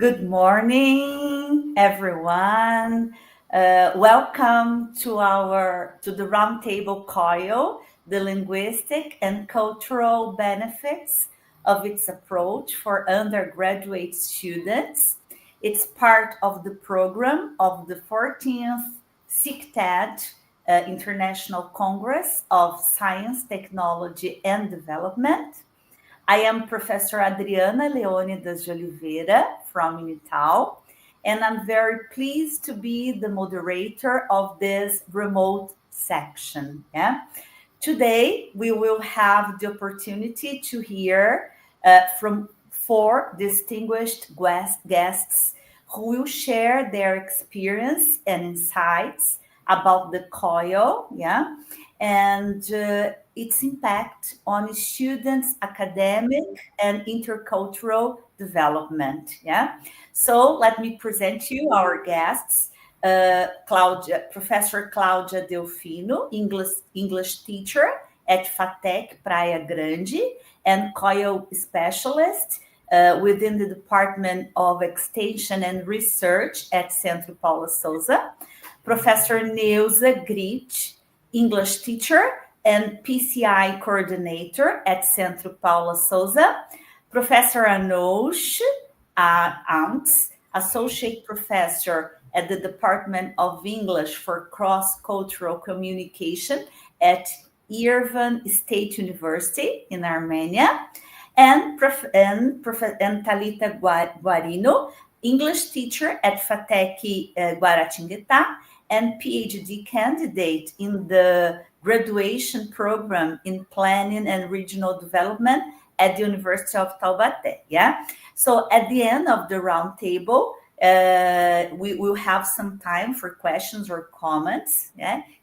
Good morning, everyone. Welcome to the roundtable Coil, the linguistic and cultural benefits of its approach for undergraduate students. It's part of the program of the 14th CICTED International Congress of Science, Technology and Development. I am Professor Adriana Leônidas de Oliveira from Unital, and I'm very pleased to be the moderator of this remote section. Today, we will have the opportunity to hear from 4 distinguished guests who will share their experience and insights about the Coil, and its impact on students' academic and intercultural development. So let me present you our guests. Professor Cláudia Delfino, English teacher at FATEC Praia Grande and Coil specialist within the Department of Extension and Research at Centro Paula Souza. Professor Neuza Grit, English teacher and PCI coordinator at Centro Paula Souza. Professor Anush Ants, associate professor at the Department of English for Cross-Cultural Communication at Yerevan State University in Armenia. And Thalita Guarino, English teacher at FATEC Guaratinguetá and PhD candidate in the graduation program in planning and regional development at the University of Taubaté. So at the end of the roundtable, we will have some time for questions or comments,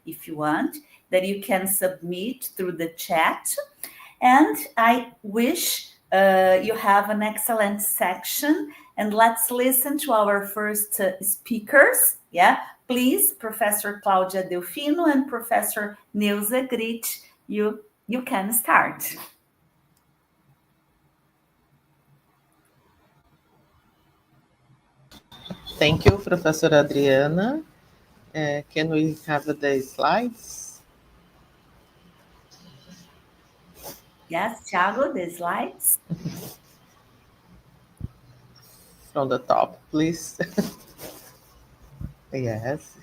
if you want, that you can submit through the chat. And I wish you have an excellent section. And let's listen to our first speakers. Please, Professor Cláudia Delfino and Professor Neuza Grit, you can start. Thank you, Professor Adriana. Can we have the slides? Yes, Thiago, the slides. From the top, please. Yes.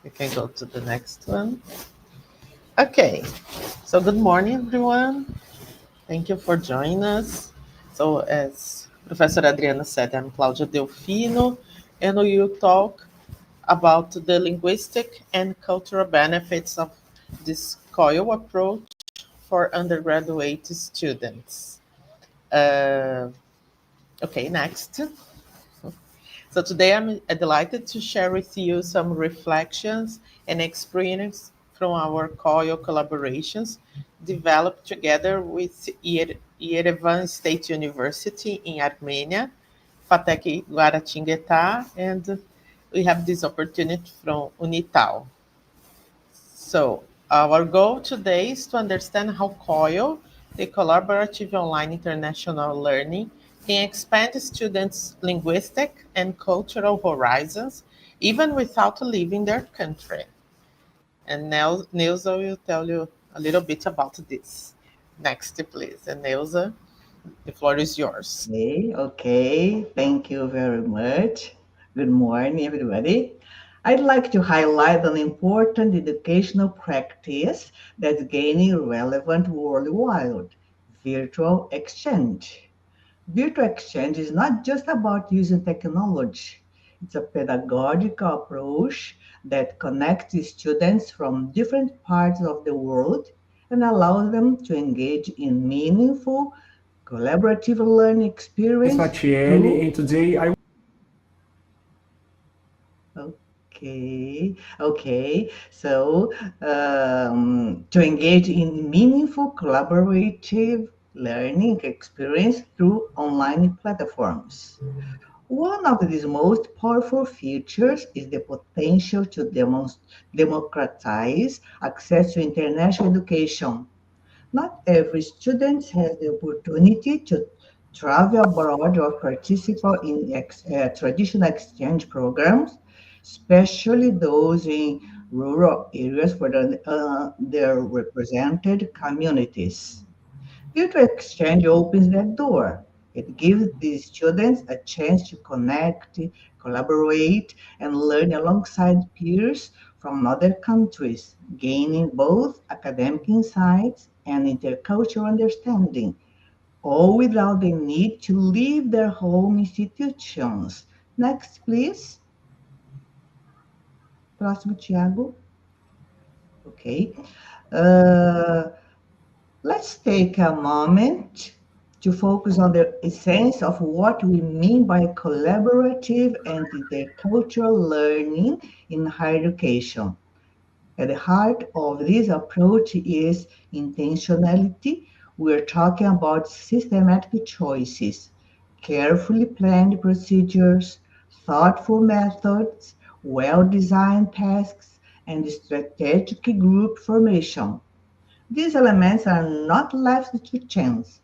We can go to the next one. Okay, so good morning, everyone. Thank you for joining us. So as Professor Adriana said, I'm Cláudia Delfino, and we will talk about the linguistic and cultural benefits of this Coil approach for undergraduate students. Okay, next. So today I'm delighted to share with you some reflections and experience from our Coil collaborations developed together with Yerevan State University in Armenia, FATEC Guaratinguetá, and we have this opportunity from Unital. So our goal today is to understand how Coil, the collaborative online international learning, can expand students' linguistic and cultural horizons, even without leaving their country. And now Neuza will tell you a little bit about this. Next, please. And Neuza, the floor is yours. Okay. Thank you very much. Good morning, everybody. I'd like to highlight an important educational practice that's gaining relevance worldwide: virtual exchange. Virtual exchange is not just about using technology. It's a pedagogical approach that connects students from different parts of the world and allows them to engage in meaningful, collaborative learning experience. Matielli, and today Okay. So, to engage in meaningful, collaborative learning experience through online platforms. One of these most powerful features is the potential to democratize access to international education. Not every student has the opportunity to travel abroad or participate in traditional exchange programs, especially those in rural areas for their represented communities. Virtual exchange opens that door. It gives these students a chance to connect, collaborate, and learn alongside peers from other countries, gaining both academic insights and intercultural understanding, all without the need to leave their home institutions. Next, please. Próximo, Tiago. Okay. Uh, let's take a moment to focus on the essence of what we mean by collaborative and intercultural learning in higher education. At the heart of this approach is intentionality. We're talking about systematic choices, carefully planned procedures, thoughtful methods, well designed tasks, and strategic group formation. These elements are not left to chance.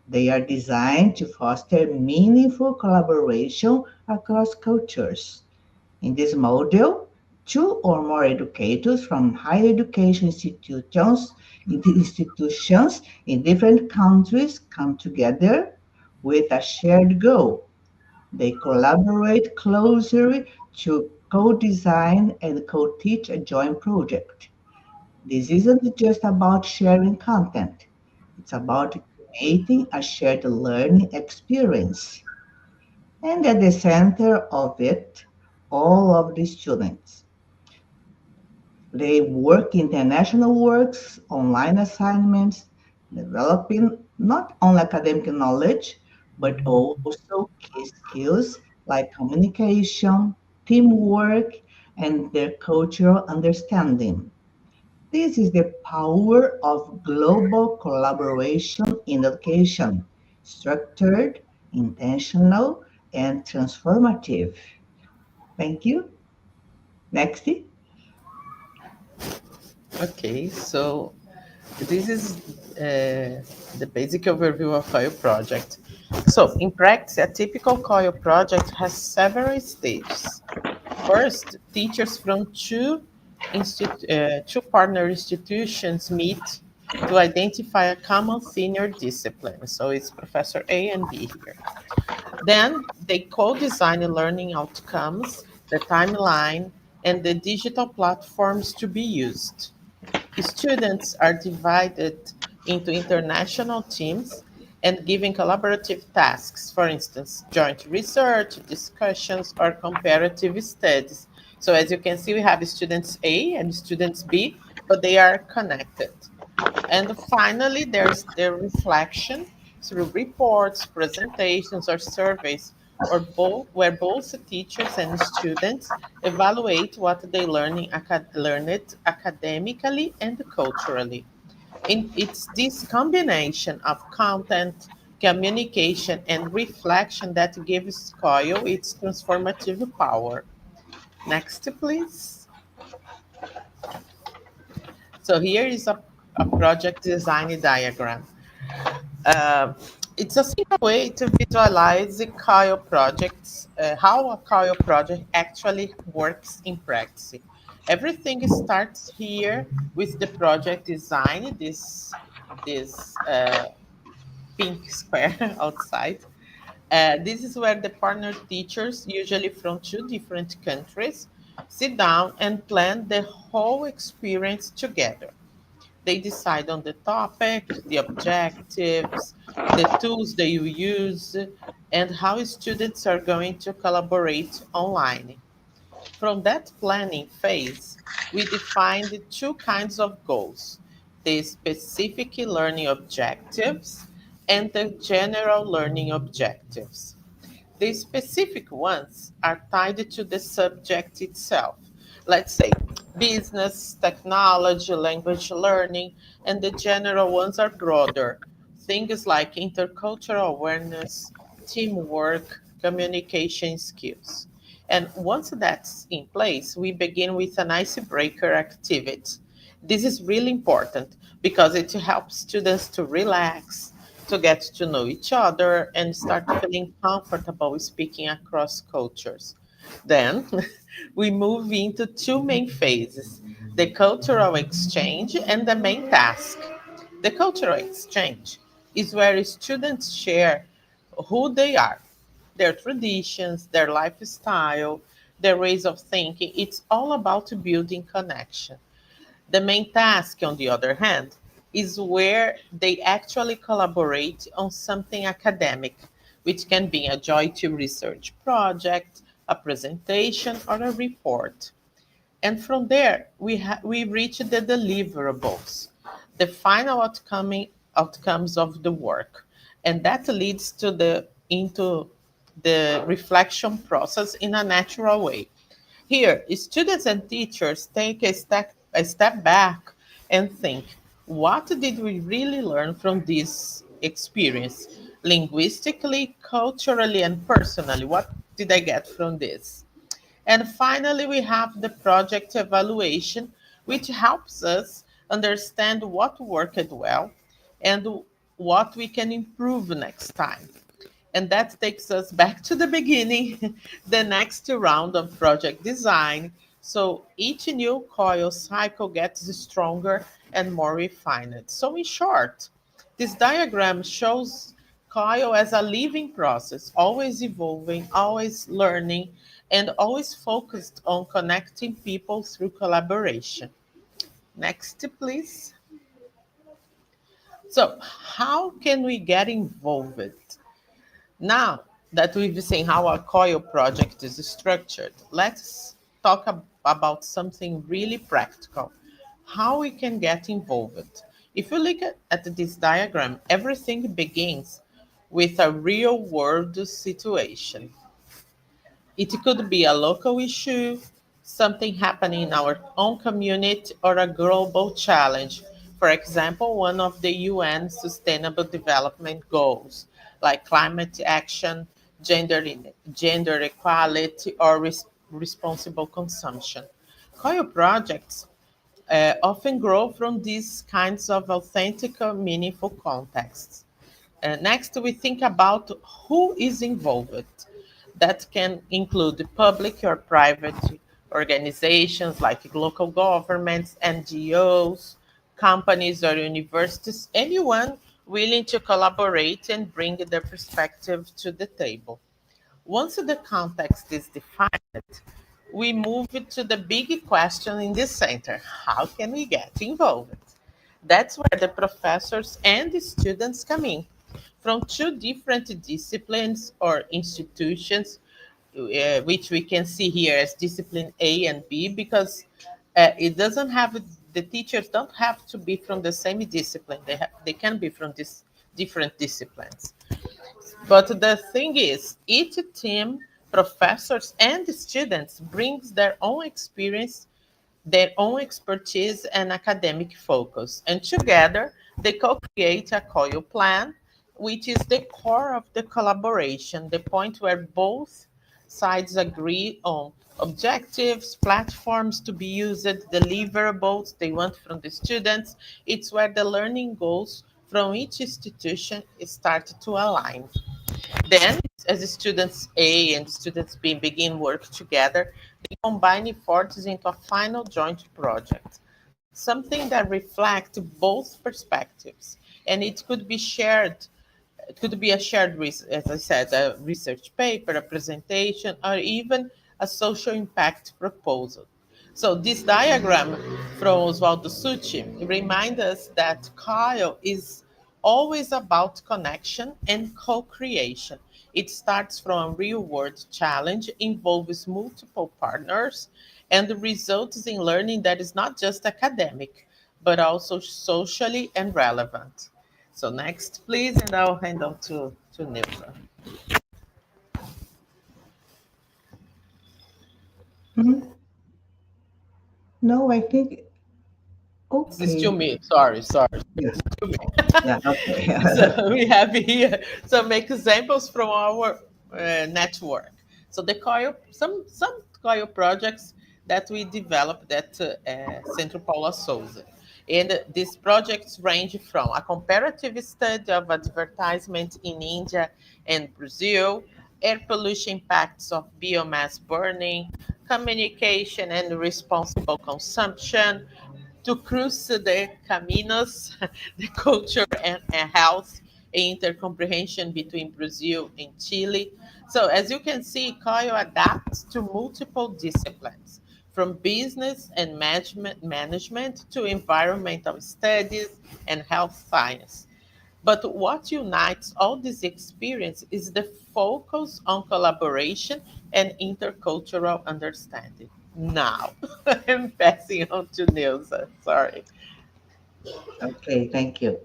They are designed to foster meaningful collaboration across cultures. In this model, two or more educators from higher education institutions in different countries come together with a shared goal. They collaborate closely to co-design and co-teach a joint project. This isn't just about sharing content. It's about creating a shared learning experience. And at the center of it, all of the students. They work international works, online assignments, developing not only academic knowledge, but also key skills like communication, teamwork, and their cultural understanding. This is the power of global collaboration in education, structured, intentional, and transformative. Thank you. Next. Okay, so this is the basic overview of Coil project. So in practice, a typical Coil project has several stages. First, teachers from two partner institutions meet to identify a common senior discipline. So it's Professor A and B here. Then they co-design learning outcomes, the timeline, and the digital platforms to be used. Students are divided into international teams and given collaborative tasks, for instance, joint research, discussions, or comparative studies. So as you can see, we have students A and students B, but they are connected. And finally, there's the reflection through reports, presentations, or surveys, or where both teachers and students evaluate what they learned academically and culturally. It's this combination of content, communication, and reflection that gives Coil its transformative power. Next, please. So here is a project design diagram. Uh, it's a simple way to visualize the Coil projects, how a Coil project actually works in practice. Everything starts here with the project design, this pink square outside. This is where the partner teachers, usually from two different countries, sit down and plan the whole experience together. They decide on the topic, the objectives, the tools they will use, and how students are going to collaborate online. From that planning phase, we defined two kinds of goals: the specific learning objectives and the general learning objectives. The specific ones are tied to the subject itself. Let's say business, technology, language learning, and the general ones are broader. Things like intercultural awareness, teamwork, communication skills. And once that's in place, we begin with an icebreaker activity. This is really important because it helps students to relax, to get to know each other and start feeling comfortable speaking across cultures. Then we move into two main phases, the cultural exchange and the main task. The cultural exchange is where students share who they are, their traditions, their lifestyle, their ways of thinking. It's all about building connection. The main task, on the other hand, is where they actually collaborate on something academic, which can be a joint research project, a presentation, or a report. And from there, we reach the deliverables, the final outcomes of the work. And that leads to into the reflection process in a natural way. Here, students and teachers take a step back and think, what did we really learn from this experience? Linguistically, culturally, and personally, what did I get from this? And finally, we have the project evaluation, which helps us understand what worked well and what we can improve next time. And that takes us back to the beginning, the next round of project design. So each new coil cycle gets stronger and more refined. So in short, this diagram shows coil as a living process, always evolving, always learning, and always focused on connecting people through collaboration. Next, please. So how can we get involved? Now that we've seen how a COIL project is structured, let's talk about something really practical, how we can get involved. If you look at this diagram, everything begins with a real world situation. It could be a local issue, something happening in our own community, or a global challenge. For example, one of the UN Sustainable Development Goals, like climate action, gender equality, or responsible consumption. COIL projects often grow from these kinds of authentic, meaningful contexts. Next, we think about who is involved. That can include public or private organizations like local governments, NGOs, companies, or universities, anyone willing to collaborate and bring their perspective to the table. Once the context is defined, we move to the big question in the center: how can we get involved? That's where the professors and the students come in from two different disciplines or institutions, which we can see here as discipline A and B, because it doesn't have the teachers don't have to be from the same discipline. They can be from these different disciplines. But the thing is, each team, professors and students brings their own experience, their own expertise and academic focus. And together, they co-create a COIL plan, which is the core of the collaboration, the point where both sides agree on objectives, platforms to be used, deliverables they want from the students. It's where the learning goals from each institution start to align. Then, as students A and students B begin work together, they combine efforts into a final joint project, something that reflects both perspectives. And it could be shared, it could be a shared, as I said, a research paper, a presentation, or even a social impact proposal. So this diagram from Oswaldo Succi reminds us that COIL is always about connection and co-creation. It starts from a real-world challenge, involves multiple partners, and results in learning that is not just academic, but also socially and relevant. So next, please, and I'll hand on to Nilsa. Mhm. No, I think, This is to okay. me. Sorry. Yeah, To me. yeah, okay. So we have here some examples from our network. So the COIL, some COIL projects that we developed at Centro Paula Souza. And these projects range from a comparative study of advertisement in India and Brazil, air pollution impacts of biomass burning, communication and responsible consumption, to Cruz de Caminos, the culture and health intercomprehension between Brazil and Chile. So as you can see, Coil adapts to multiple disciplines, from business and management to environmental studies and health science. But what unites all this experience is the focus on collaboration and intercultural understanding. Now, I'm passing on to Nilsa. Sorry. Okay, thank you.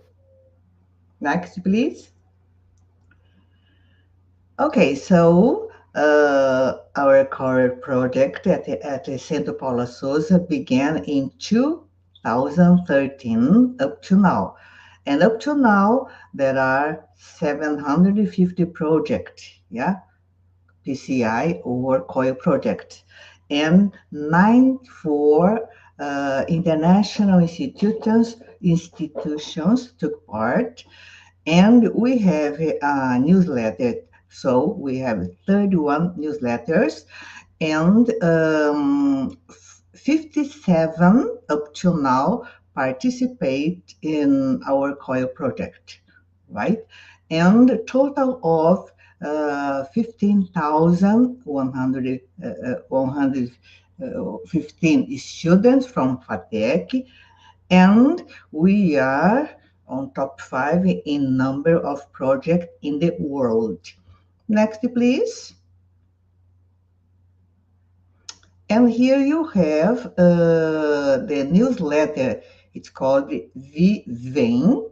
Next, please. Okay, so our core project at the Centro Paula Souza began in 2013 up to now. And up to now, there are 750 projects, yeah, PCI or Coil project, and 94 international institutions took part, and we have a newsletter. So we have 31 newsletters, and 57 up till now participate in our Coil project, right? And a total of 15,115 students from FATEC, and we are on top 5 in number of projects in the world. Next, please. And here you have the newsletter. It's called VVEM,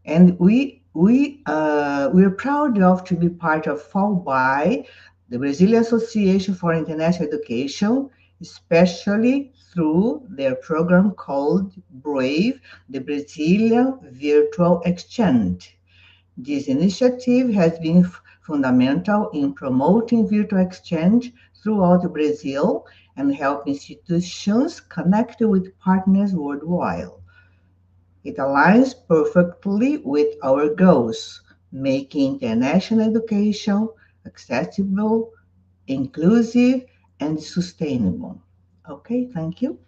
and we're proud of to be part of FAUBI, the Brazilian Association for International Education, especially through their program called BRAVE, the Brazilian Virtual Exchange. This initiative has been fundamental in promoting virtual exchange throughout Brazil and help institutions connect with partners worldwide. It aligns perfectly with our goals, making international education accessible, inclusive, and sustainable. Okay, thank you.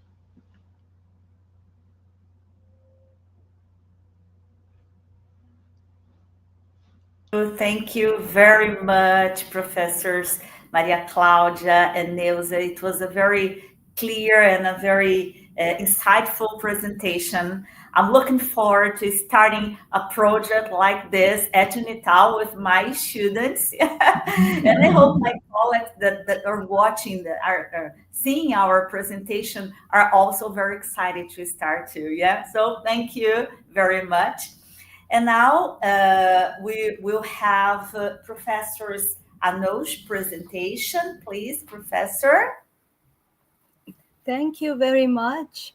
Thank you very much, Professors Maria Cláudia and Neuza. It was a very clear and a very insightful presentation. I'm looking forward to starting a project like this at Unital with my students. And I hope my colleagues that are watching, that are seeing our presentation, are also very excited to start too. Yeah, so thank you very much. And now we will have Professor's Anush presentation. Please, Professor. Thank you very much.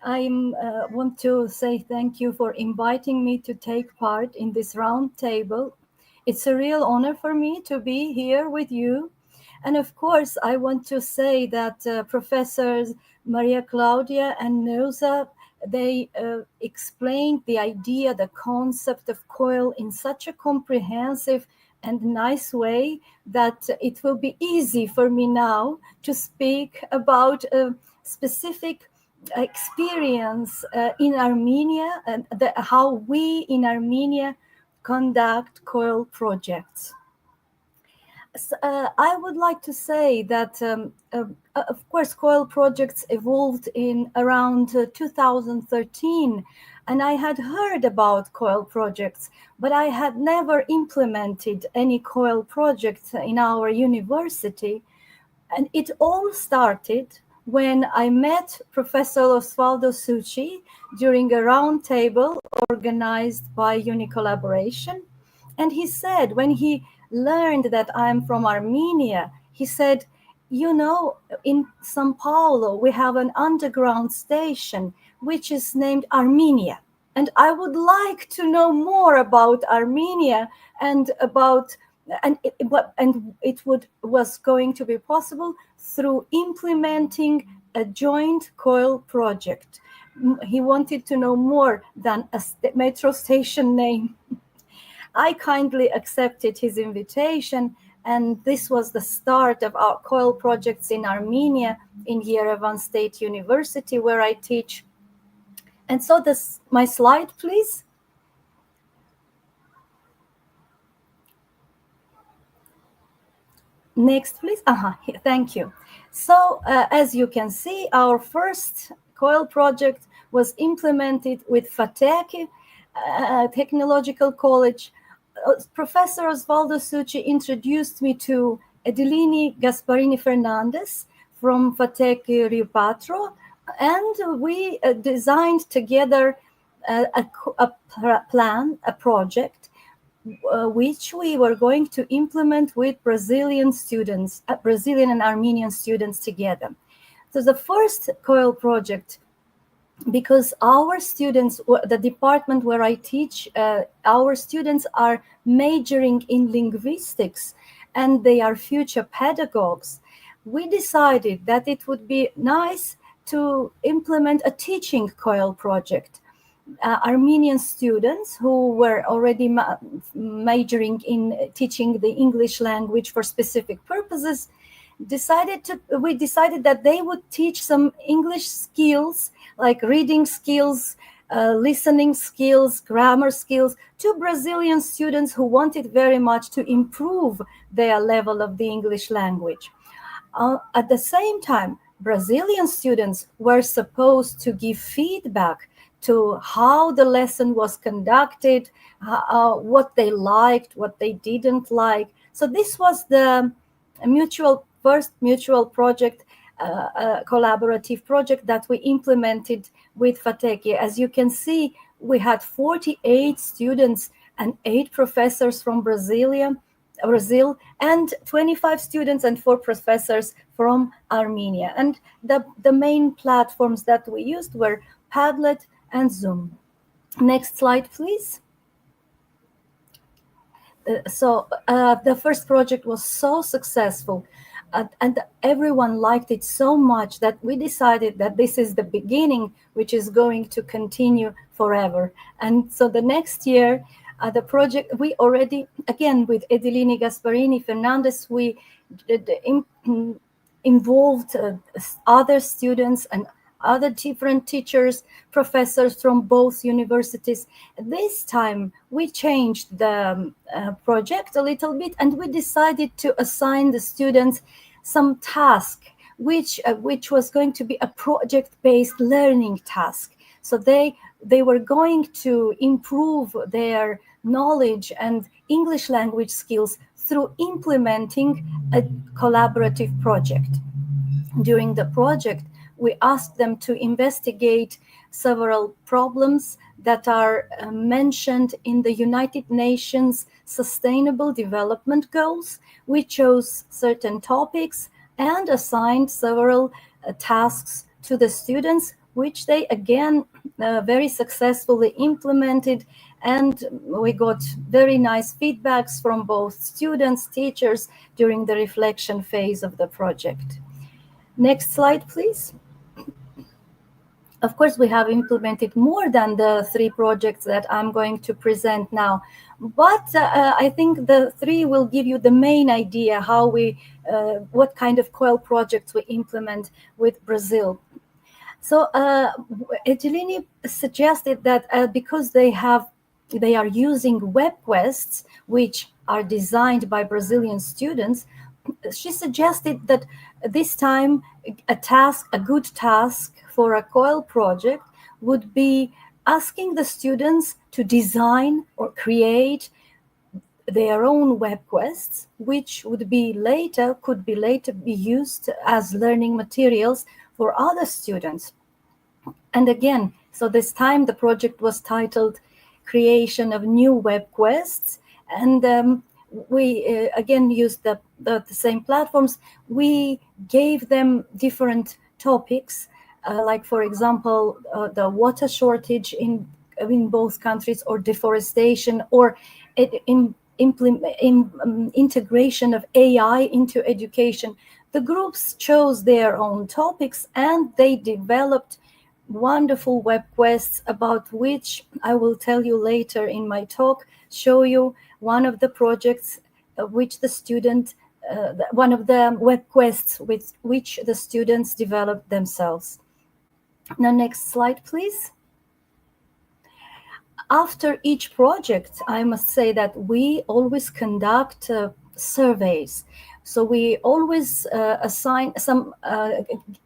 I want to say thank you for inviting me to take part in this round table. It's a real honor for me to be here with you. And of course, I want to say that Professors Maria Cláudia and Neuza, they explained the idea, the concept of Coil in such a comprehensive and nice way that it will be easy for me now to speak about a specific experience in Armenia and how we in Armenia conduct Coil projects. I would like to say that, of course, Coil projects evolved in around 2013, and I had heard about Coil projects, but I had never implemented any Coil projects in our university. And it all started when I met Professor Osvaldo Succi during a roundtable organized by UniCollaboration. And he said, when he learned that I'm from Armenia, he said, you know, in Sao Paulo, we have an underground station which is named Armenia. And I would like to know more about Armenia and it was going to be possible through implementing a joint Coil project. he wanted to know more than a metro station name. I kindly accepted his invitation, and this was the start of our Coil projects in Armenia, in Yerevan State University, where I teach. And so this, my slide, please. Next, please. Thank you. So as you can see, our first Coil project was implemented with FATEC, Technological College. Professor Osvaldo Succi introduced me to Edelini Gasparini Fernandez from FATEC Rio Patro, and we designed together a project which we were going to implement with Brazilian students, Brazilian and Armenian students together. So the first Coil project, because our students, the department where I teach, our students are majoring in linguistics and they are future pedagogues, we decided that it would be nice to implement a teaching Coil project. Armenian students who were already majoring in teaching the English language for specific purposes we decided that they would teach some English skills, like reading skills, listening skills, grammar skills, to Brazilian students who wanted very much to improve their level of the English language. At the same time, Brazilian students were supposed to give feedback to how the lesson was conducted, what they liked, what they didn't like. So this was the first mutual project, collaborative project that we implemented with FATEC. As you can see, we had 48 students and 8 professors from Brazil, and 25 students and 4 professors from Armenia. And the main platforms that we used were Padlet and Zoom. Next slide, please. So the first project was so successful, and everyone liked it so much that we decided that this is the beginning, which is going to continue forever. And so the next year, the project, we already, again, with Edelini Gasparini Fernandez, we involved other students and other different teachers, professors from both universities. This time we changed the project a little bit, and we decided to assign the students some task, which was going to be a project-based learning task. So they were going to improve their knowledge and English language skills through implementing a collaborative project. During the project, we asked them to investigate several problems that are mentioned in the United Nations Sustainable Development Goals. We chose certain topics and assigned several tasks to the students, which they again very successfully implemented, and we got very nice feedbacks from both students, teachers during the reflection phase of the project. Next slide, please. Of course, we have implemented more than the 3 projects that I'm going to present now, but I think the 3 will give you the main idea how what kind of Coil projects we implement with Brazil. So Edelini suggested that because they are using web quests, which are designed by Brazilian students, she suggested that this time a good task for a Coil project would be asking the students to design or create their own web quests, which could later be used as learning materials for other students. And again, so this time the project was titled Creation of New Web Quests, and we again used the same platforms. We gave them different topics, like, for example, the water shortage in both countries, or deforestation, or integration of AI into education. The groups chose their own topics, and they developed wonderful web quests about which I will tell you later in my talk, show you one of the projects which the student, one of the web quests with which the students developed themselves. Now, next slide, please. After each project, I must say that we always conduct surveys. So we always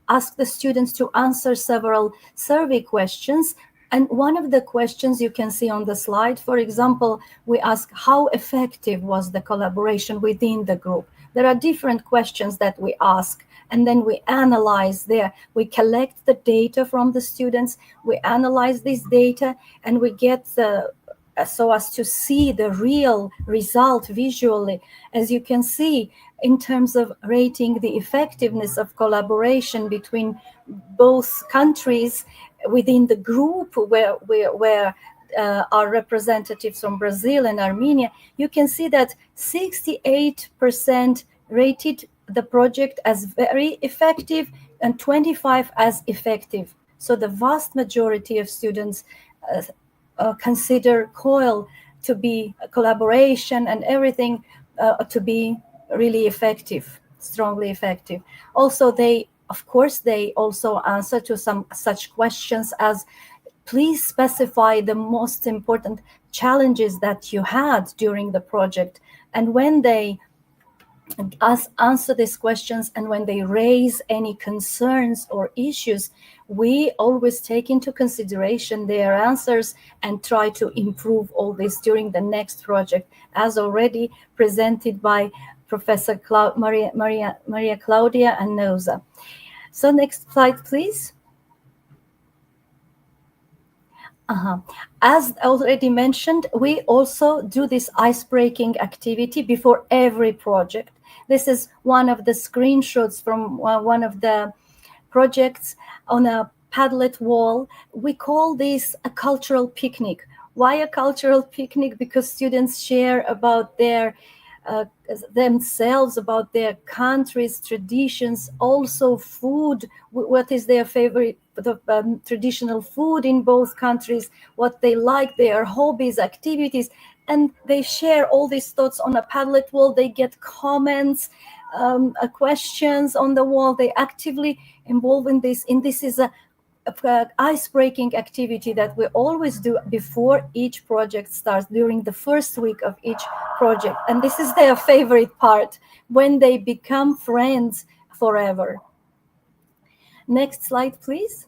ask the students to answer several survey questions. And one of the questions you can see on the slide, for example, we ask how effective was the collaboration within the group. There are different questions that we ask, and then we analyze we collect the data from the students, we analyze this data, and we get so as to see the real result visually. As you can see, in terms of rating the effectiveness of collaboration between both countries within the group where our representatives from Brazil and Armenia, you can see that 68% rated the project as very effective and 25% as effective. So the vast majority of students consider Coil to be a collaboration and everything to be really effective, strongly effective. Also, they also answer to some such questions as, please specify the most important challenges that you had during the project. And when they answer these questions and when they raise any concerns or issues, we always take into consideration their answers and try to improve all this during the next project, as already presented by Professor Maria Claudia and Noza. So next slide, please. As already mentioned, we also do this ice-breaking activity before every project. This is one of the screenshots from one of the projects on a Padlet wall. We call this a cultural picnic. Why a cultural picnic? Because students share about their themselves, about their countries, traditions, also food, what is their favorite traditional food in both countries, what they like, their hobbies, activities, and they share all these thoughts on a Padlet wall. They get comments, questions on the wall. They actively involve in this, and this is a ice-breaking activity that we always do before each project starts, during the first week of each project. And this is their favorite part, when they become friends forever. Next slide, please.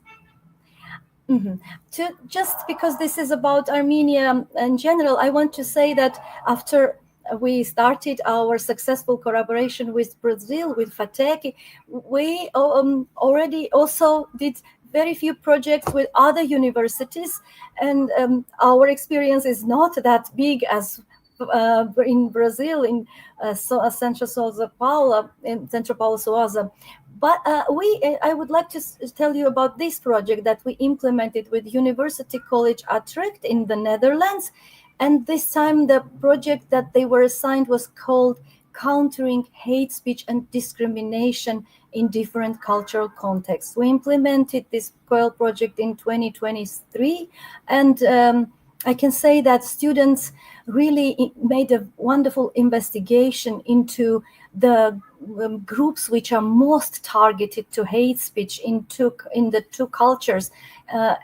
Just because this is about Armenia in general, I want to say that after we started our successful collaboration with Brazil, with FATEC, we already also did very few projects with other universities, and our experience is not that big as in Brazil, in Central São Paulo, in Central Paulo Sousa. But I would like to tell you about this project that we implemented with University College Utrecht in the Netherlands. And this time the project that they were assigned was called Countering Hate Speech and Discrimination in Different Cultural Contexts. We implemented this Coil project in 2023, and I can say that students really made a wonderful investigation into the groups which are most targeted to hate speech in the two cultures,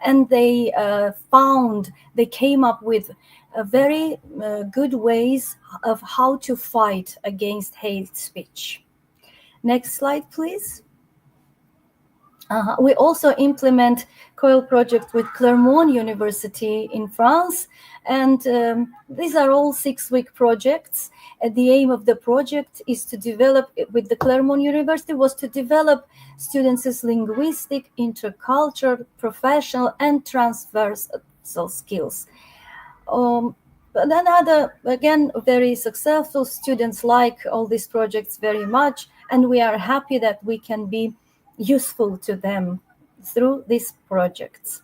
and they came up with very good ways of how to fight against hate speech. Next slide, please. We also implement Coil project with Clermont University in France, and these are all 6-week projects. And the aim of the project is to develop, with the Clermont University, was to develop students' linguistic, intercultural, professional, and transversal skills. But then again, very successful students like all these projects very much, and we are happy that we can be useful to them through these projects.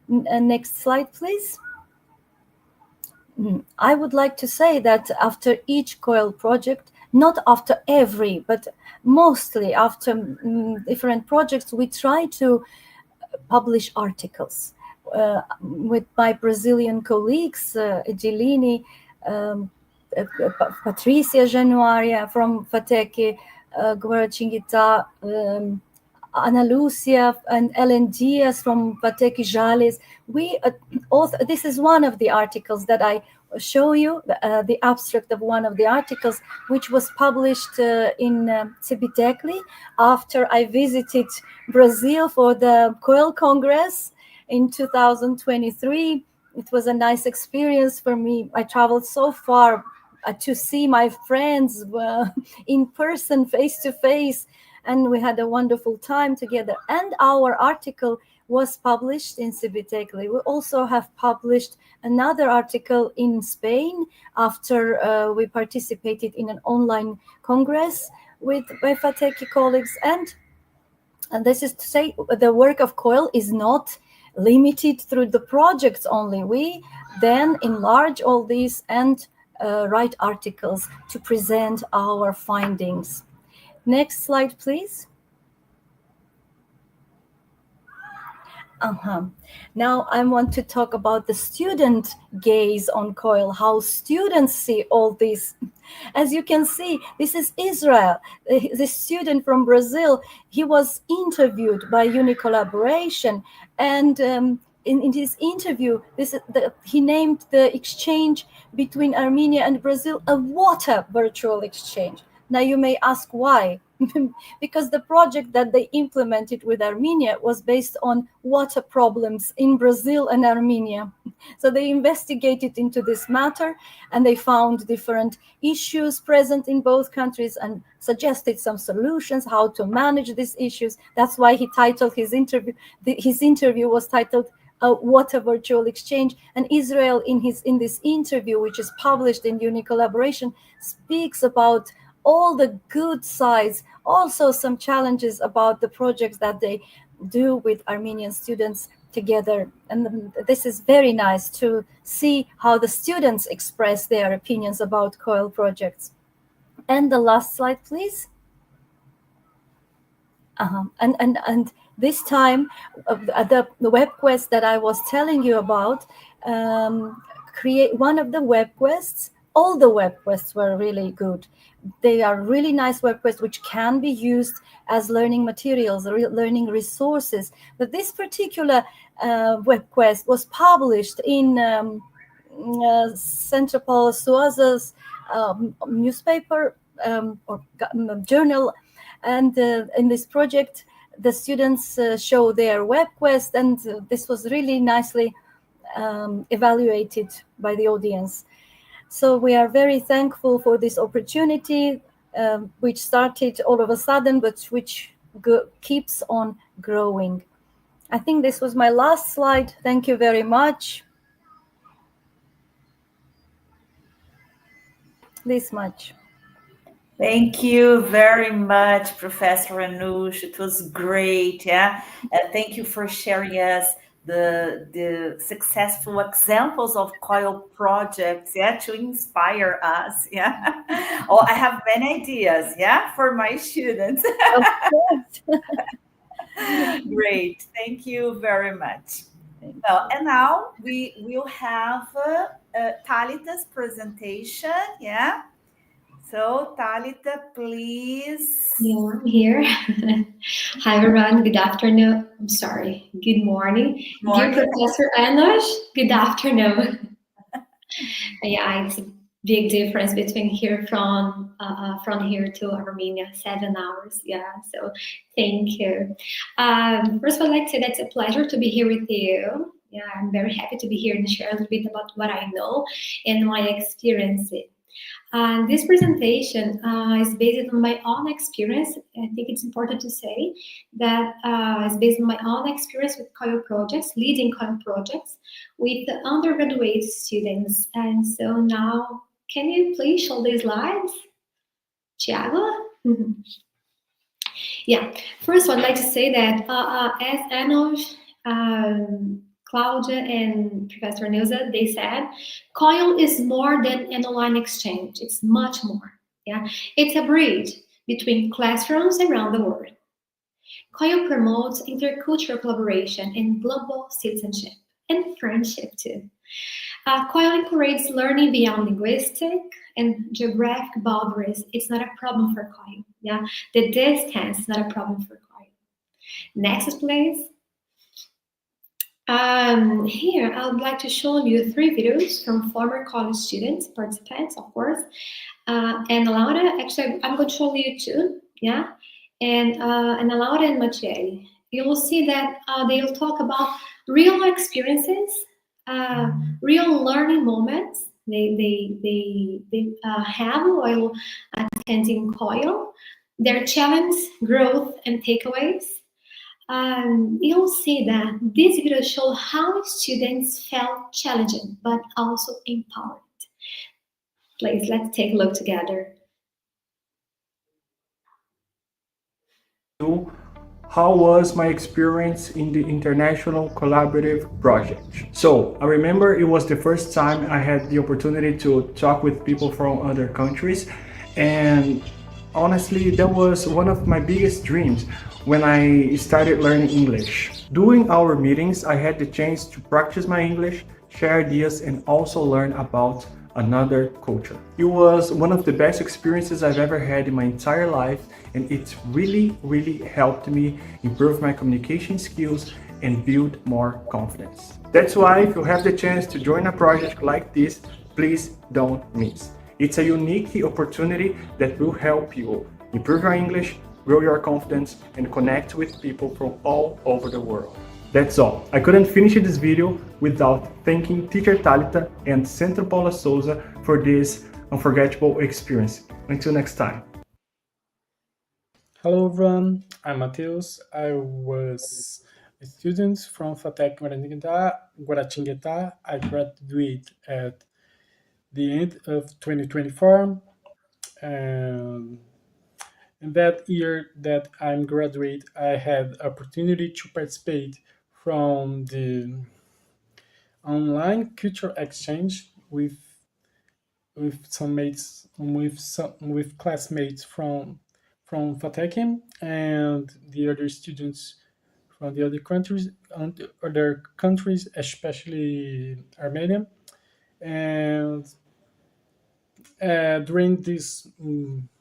Next slide, please. I would like to say that after each Coil project, not after every, but mostly after different projects, we try to publish articles. With my Brazilian colleagues, Edilini, Patrícia Januária from FATEC, Guaratinguetá, Ana Lúcia and Ellen Diaz from FATEC Jales. This is one of the articles that I show you, the abstract of one of the articles, which was published in Cibitecli after I visited Brazil for the Coil Congress in 2023. It was a nice experience for me. I traveled so far to see my friends in person, face to face, and we had a wonderful time together. And our article was published in Cibitecli. We also have published another article in Spain after we participated in an online congress with FATEC colleagues. And this is to say, the work of Coil is not limited through the projects only. We then enlarge all these and write articles to present our findings. Next slide, please. Now I want to talk about the student gaze on Coil, how students see all this. As you can see, this is Israel, the student from Brazil. He was interviewed by Unicollaboration, and in his interview, he named the exchange between Armenia and Brazil a water virtual exchange. Now you may ask why. Because the project that they implemented with Armenia was based on water problems in Brazil and Armenia. So they investigated into this matter and they found different issues present in both countries and suggested some solutions how to manage these issues. That's why he titled his interview. His interview was titled a water virtual exchange, and Israel in this interview, which is published in Unicollaboration, speaks about all the good sides, also some challenges about the projects that they do with Armenian students together. And this is very nice to see how the students express their opinions about Coil projects. And the last slide, please. And this time, the web quest that I was telling you about, create one of the web quests. All the web quests were really good. They are really nice web quests which can be used as learning materials, learning resources. But this particular web quest was published in Centro Paulo Sousa's newspaper or journal. And in this project, the students show their web quest, and this was really nicely evaluated by the audience. So we are very thankful for this opportunity, which started all of a sudden, but which keeps on growing. I think this was my last slide. Thank you very much. This much. Thank you very much, Professor Anush. It was great. Yeah, thank you for sharing us the successful examples of Coil projects, to inspire us. Oh, I have many ideas, for my students. Of course. Great, thank you very much. Well, and now we will have Thalita's presentation. So, Thalita, please. Yeah, I'm here. Hi, everyone. Good afternoon. I'm sorry. Good morning. Dear Professor Anush, good afternoon. It's a big difference between here from here to Armenia, 7 hours. So thank you. First, I'd like to say that it's a pleasure to be here with you. I'm very happy to be here and share a little bit about what I know and my experiences. This presentation is based on my own experience. I think it's important to say that it's based on my own experience with Coil projects, leading Coil projects with the undergraduate students. And so now, can you please show these slides, Thiago? First I'd like to say that as Anush, Claudia and Professor Nilza, they said, Coil is more than an online exchange. It's much more. It's a bridge between classrooms around the world. Coil promotes intercultural collaboration and global citizenship and friendship too. Coil encourages learning beyond linguistic and geographic boundaries. It's not a problem for Coil. Yeah, the distance is not a problem for Coil. Next, please. Here, I would like to show you 3 videos from former college students, participants, of course, and Laura. Actually, I'm going to show you 2, yeah, and Laura and Mathieu. You will see that they will talk about real experiences, real learning moments they have while attending Coil, their challenge, growth, and takeaways. You'll see that this video shows how students felt challenged but also empowered. Please, let's take a look together. How was my experience in the International Collaborative Project? So, I remember it was the first time I had the opportunity to talk with people from other countries, and honestly, that was one of my biggest dreams when I started learning English. During our meetings, I had the chance to practice my English, share ideas, and also learn about another culture. It was one of the best experiences I've ever had in my entire life, and it really helped me improve my communication skills and build more confidence. That's why if you have the chance to join a project like this, please don't miss. It's a unique opportunity that will help you improve your English, grow your confidence, and connect with people from all over the world. That's all. I couldn't finish this video without thanking teacher Thalita and Centro Paula Souza for this unforgettable experience. Until next time. Hello everyone, I'm Matheus. I was a student from FATEC Guaratinguetá. I graduated at the end of 2024. And in that year that I'm graduate, I had opportunity to participate from the online cultural exchange with some mates, with classmates from FATEC and the other students from the other countries, especially Armenia. And during this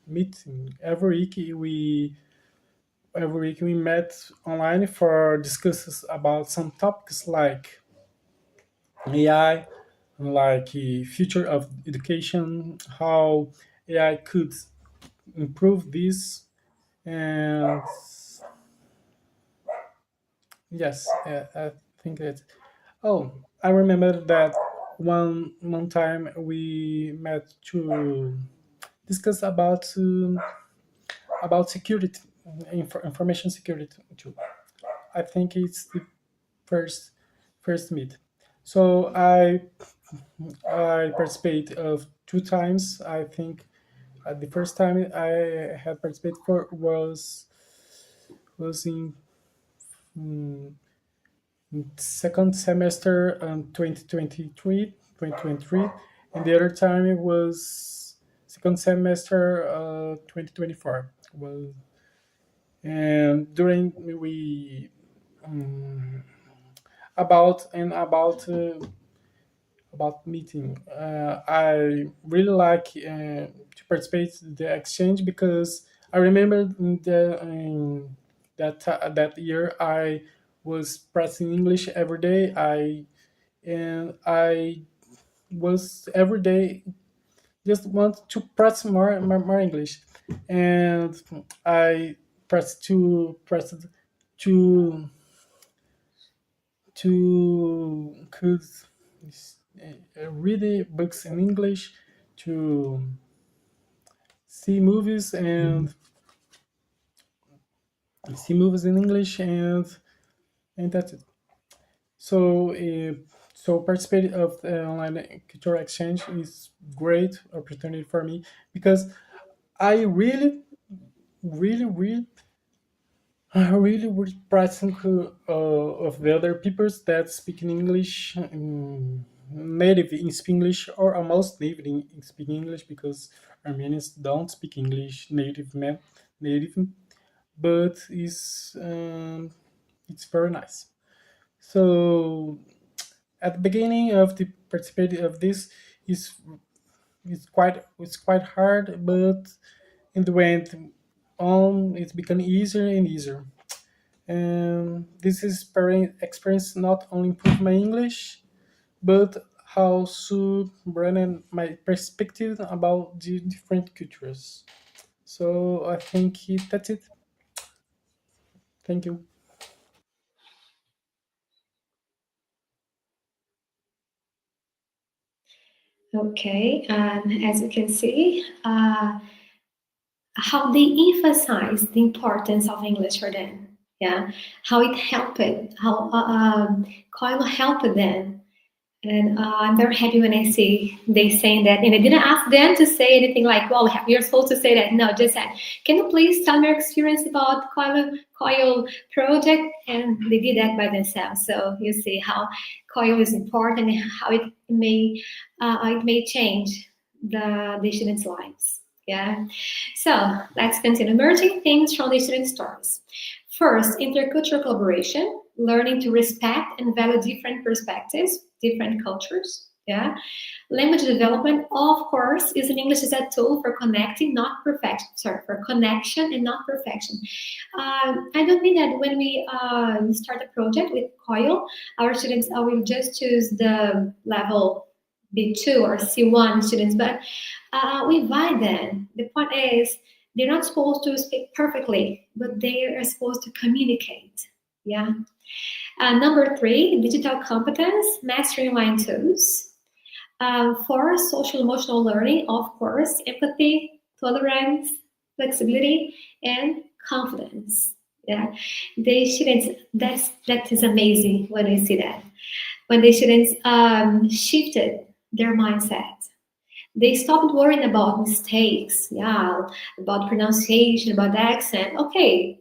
meeting, every week we met online for discussions about some topics like AI, like the future of education, how AI could improve this, and yes, I think that. Oh, I remember that one time we met to discuss about security, information security too. I think it's the first meet. So I participate of 2 times. I think the first time I had participated for was in second semester 2023, and the other time it was second semester 2024. Well, and during we about meeting, I really like to participate in the exchange because I remember that year I was practicing English every day. I was every day just want to practice more English, and I pressed to could read books in English, to see movies and see movies in English, and that's it. So participating of the online cultural exchange is great opportunity for me because I really was practicing of the other peoples that speak in English, native in speak English or almost native in speak English, because Armenians don't speak English native, but it's very nice. So at the beginning of the participating of this is it's quite hard, but in the end on it's becoming easier and easier. And this is experience not only improve my English, but also broaden my perspective about the different cultures. So I think that's it. Thank you. Okay, and as you can see, how they emphasize the importance of English for them. Yeah, how it helped, how Coil helped them. And I'm very happy when I see they saying that, and I didn't ask them to say anything like, "Well, you're supposed to say that." No, just said, "Can you please tell me your experience about Coil project?" And they did that by themselves. So you see how Coil is important and how it may change the students' lives. Yeah. So let's continue. Emerging things from the student stories. First, intercultural collaboration, learning to respect and value different perspectives, different cultures. Yeah. Language development, of course, using English as a tool for connecting, not perfection. Sorry, for connection and not perfection. I don't mean that when we start a project with Coil, our students will just choose the level B2 or C1 students, but we invite them. The point is, they're not supposed to speak perfectly, but they are supposed to communicate. Yeah. Number 3, digital competence, mastering online tools. 4, social emotional learning, of course, empathy, tolerance, flexibility, and confidence. Yeah, they shouldn't. That is amazing when I see that. When they shouldn't shifted their mindset. They stopped worrying about mistakes, yeah, about pronunciation, about accent. Okay,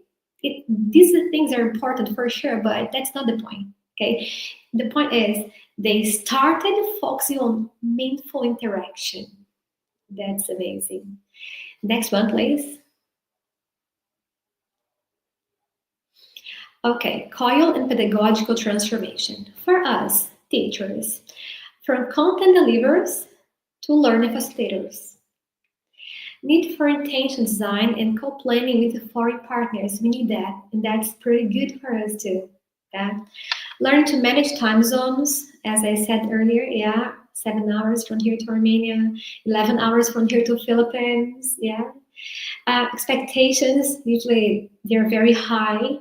these things are important for sure, but that's not the point. Okay, the point is they started focusing on meaningful interaction. That's amazing. Next one, please. Okay, Coil and pedagogical transformation. For us, teachers, from content deliverers to learning facilitators. Need for intention design and co-planning with foreign partners. We need that, and that's pretty good for us too. Yeah. Learn to manage time zones, as I said earlier. Yeah, 7 hours from here to Armenia, 11 hours from here to Philippines. Yeah. Expectations, usually they're very high,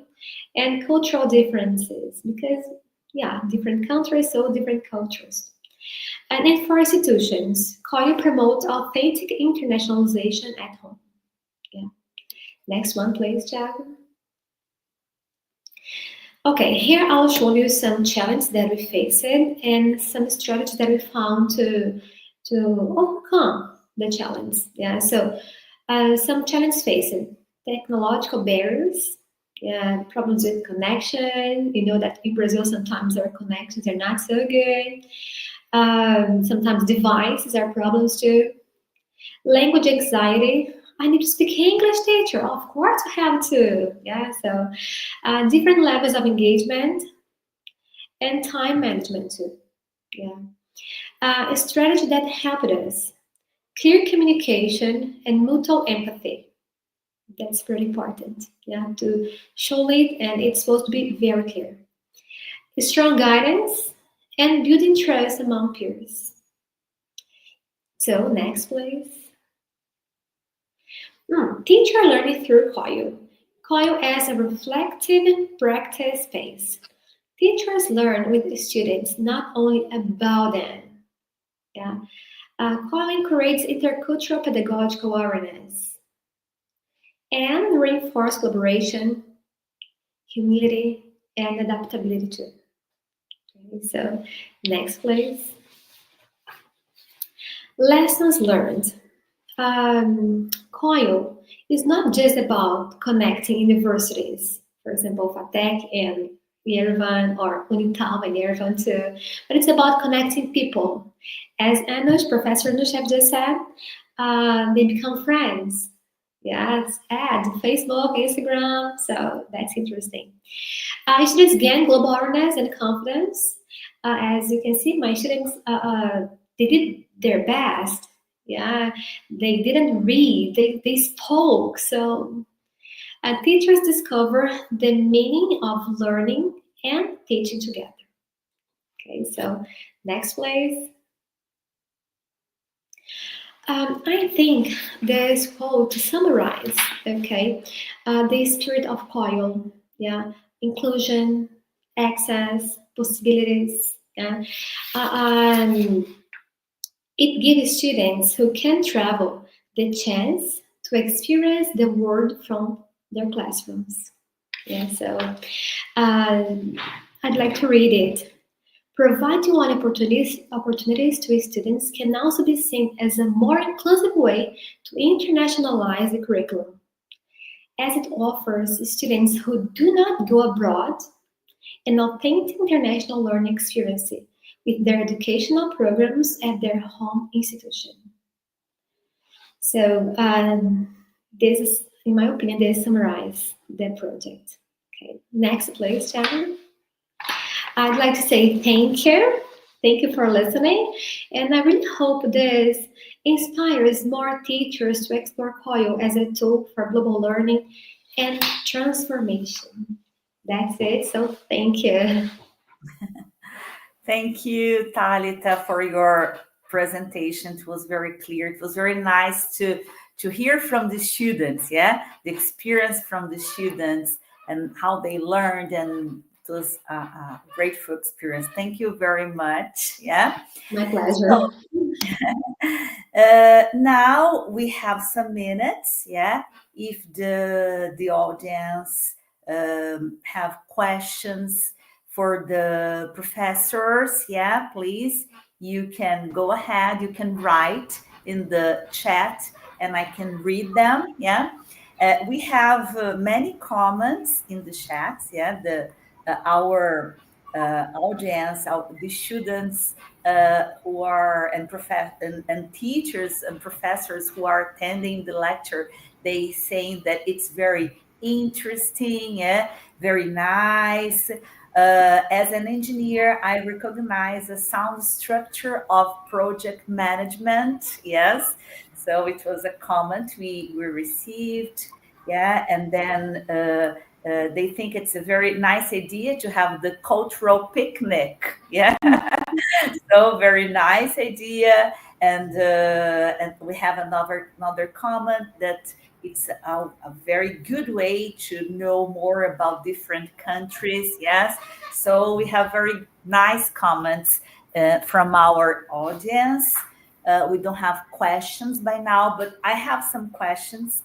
and cultural differences because, yeah, different countries, so different cultures. And then for institutions, Coil promotes authentic internationalization at home. Yeah. Next one, please, Jack. Okay, here I'll show you some challenges that we faced and some strategies that we found to overcome the challenge. Yeah, so some challenges faced: technological barriers, yeah, problems with connection. You know that in Brazil sometimes our connections are not so good. Sometimes devices are problems too. Language anxiety. I need to speak English, teacher. Of course, I have to. Yeah, so different levels of engagement and time management too. Yeah, a strategy that helped us: clear communication and mutual empathy. That's pretty important. Yeah, to show it, and it's supposed to be very clear. Strong guidance and building trust among peers. So next, please. Teacher learning through Coil. Coil as a reflective practice space. Teachers learn with students, not only about them. Yeah. Coil encourages intercultural pedagogical awareness and reinforce collaboration, humility, and adaptability too. Okay, so next, please. Lessons learned. Coil is not just about connecting universities, for example, FATEC and Yerevan, or Unital and Yerevan too, but it's about connecting people. As Anush, Professor Anush have just said, they become friends. Yes, add Facebook, Instagram. So that's interesting. Students gain global awareness and confidence. As you can see, my students they did their best. Yeah, they didn't read. They spoke. So teachers discover the meaning of learning and teaching together. Okay, so next please. I think this quote to summarize, okay, the spirit of Coil, yeah, inclusion, access, possibilities, yeah. It gives students who can travel the chance to experience the world from their classrooms. Yeah, so I'd like to read it. Providing opportunities to students can also be seen as a more inclusive way to internationalize the curriculum, as it offers students who do not go abroad an authentic international learning experience with their educational programs at their home institution. So this is, in my opinion, this summarizes the project. Okay, next please, Sharon. I'd like to say thank you. Thank you for listening. And I really hope this inspires more teachers to explore Coil as a tool for global learning and transformation. That's it. So thank you. Thank you, Thalita, for your presentation. It was very clear. It was very nice to hear from the students, yeah, the experience from the students and how they learned, and it was a grateful experience. Thank you very much. Yeah. My pleasure. So, now we have some minutes. Yeah. If the audience have questions for the professors, yeah, please, you can go ahead. You can write in the chat, and I can read them. Yeah. We have many comments in the chat. Yeah, our audience, the students who are and teachers and professors who are attending the lecture, they saying that it's very interesting, yeah, very nice. As an engineer, I recognize a sound structure of project management. Yes, so it was a comment we received. Yeah, and then they think it's a very nice idea to have the cultural picnic. Yeah, so very nice idea. And we have another comment that it's a very good way to know more about different countries. Yes, so we have very nice comments from our audience. We don't have questions by now, but I have some questions.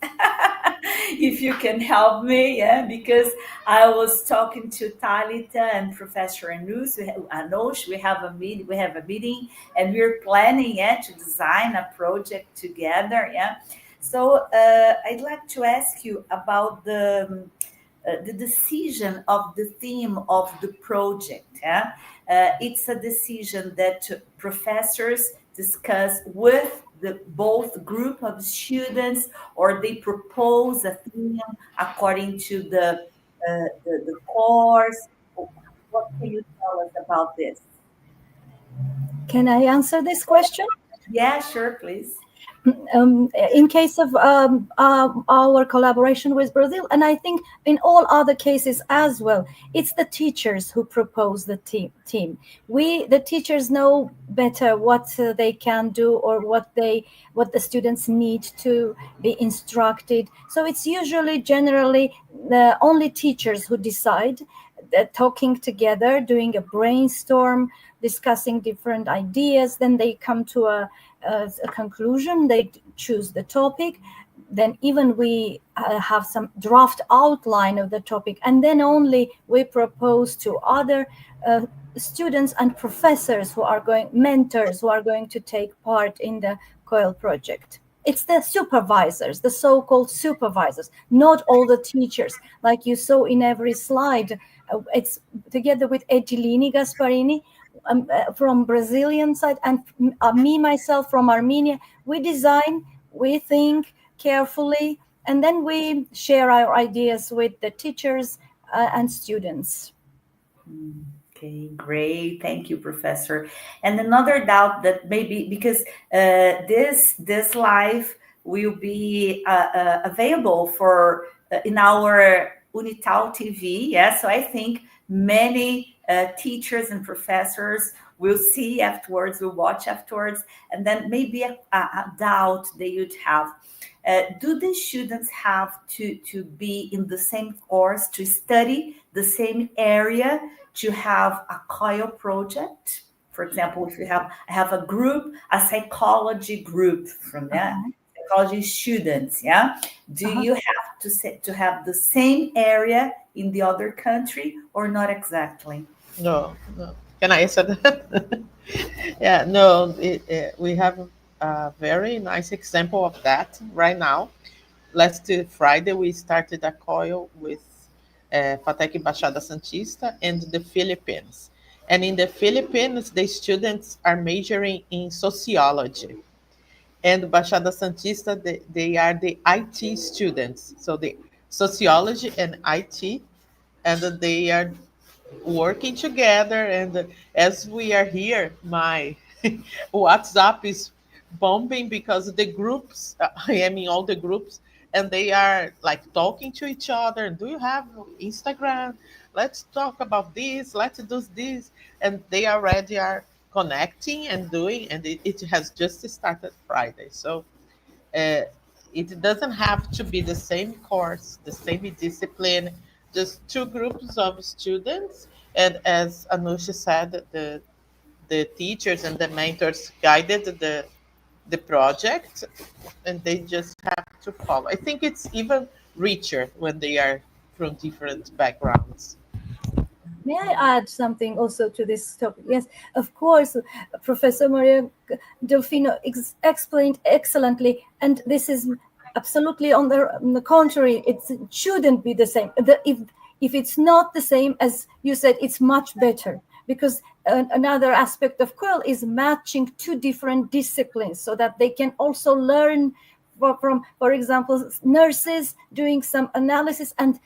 If you can help me, yeah, because I was talking to Thalita and Professor Anosh. We have a meeting, and we're planning, yeah, to design a project together. Yeah, so I'd like to ask you about the decision of the theme of the project. Yeah, it's a decision that professors discuss with both group of students, or they propose a theme according to the course. What can you tell us about this? Can I answer this question? Yeah, sure, please. In case of our collaboration with Brazil, and I think in all other cases as well, it's the teachers who propose the team. The teachers know better what they can do, or what the students need to be instructed. So it's usually generally the only teachers who decide, talking together, doing a brainstorm, discussing different ideas. Then they come to a conclusion. They choose the topic. Then even we have some draft outline of the topic, and then only we propose to other students and professors mentors who are going to take part in the Coil project. It's the supervisors, the so-called supervisors, not all the teachers. Like you saw in every slide, it's together with Edilini Gasparini from Brazilian side, and me myself from Armenia. We design, we think carefully, And then we share our ideas with the teachers and students. Okay, great. Thank you, Professor. And another doubt that maybe because this live will be available for in our Unital TV. Yeah, so I think many teachers and professors will see afterwards, will watch afterwards, and then maybe a doubt they would have. Do the students have to be in the same course, to study the same area, to have a Coil project? For example, if I have a group, a psychology group from that, psychology students, yeah? Do you have to have the same area in the other country or not exactly? No. Can I answer that? Yeah, no, we have a very nice example of that right now. Last Friday, we started a Coil with FATEC Baixada Santista and the Philippines. And in the Philippines, the students are majoring in sociology. And Baixada Santista, they are the IT students. So the sociology and IT, and they are working together. And as we are here, my WhatsApp is bombing because the groups, I am in all the groups, and they are like talking to each other. Do you have Instagram? Let's talk about this. Let's do this. And they already are connecting and doing, and it has just started Friday. So uh, it doesn't have to be the same course, the same discipline, just two groups of students. And as Anusha said, the teachers and the mentors guided the project, and they just have to follow. I think it's even richer when they are from different backgrounds. May I add something also to this topic? Yes, of course, Professor Maria Delfino explained excellently, and this is absolutely on the contrary. It shouldn't be the same. If it's not the same, as you said, it's much better, because another aspect of Coil is matching two different disciplines so that they can also learn from, for example, nurses doing some analysis and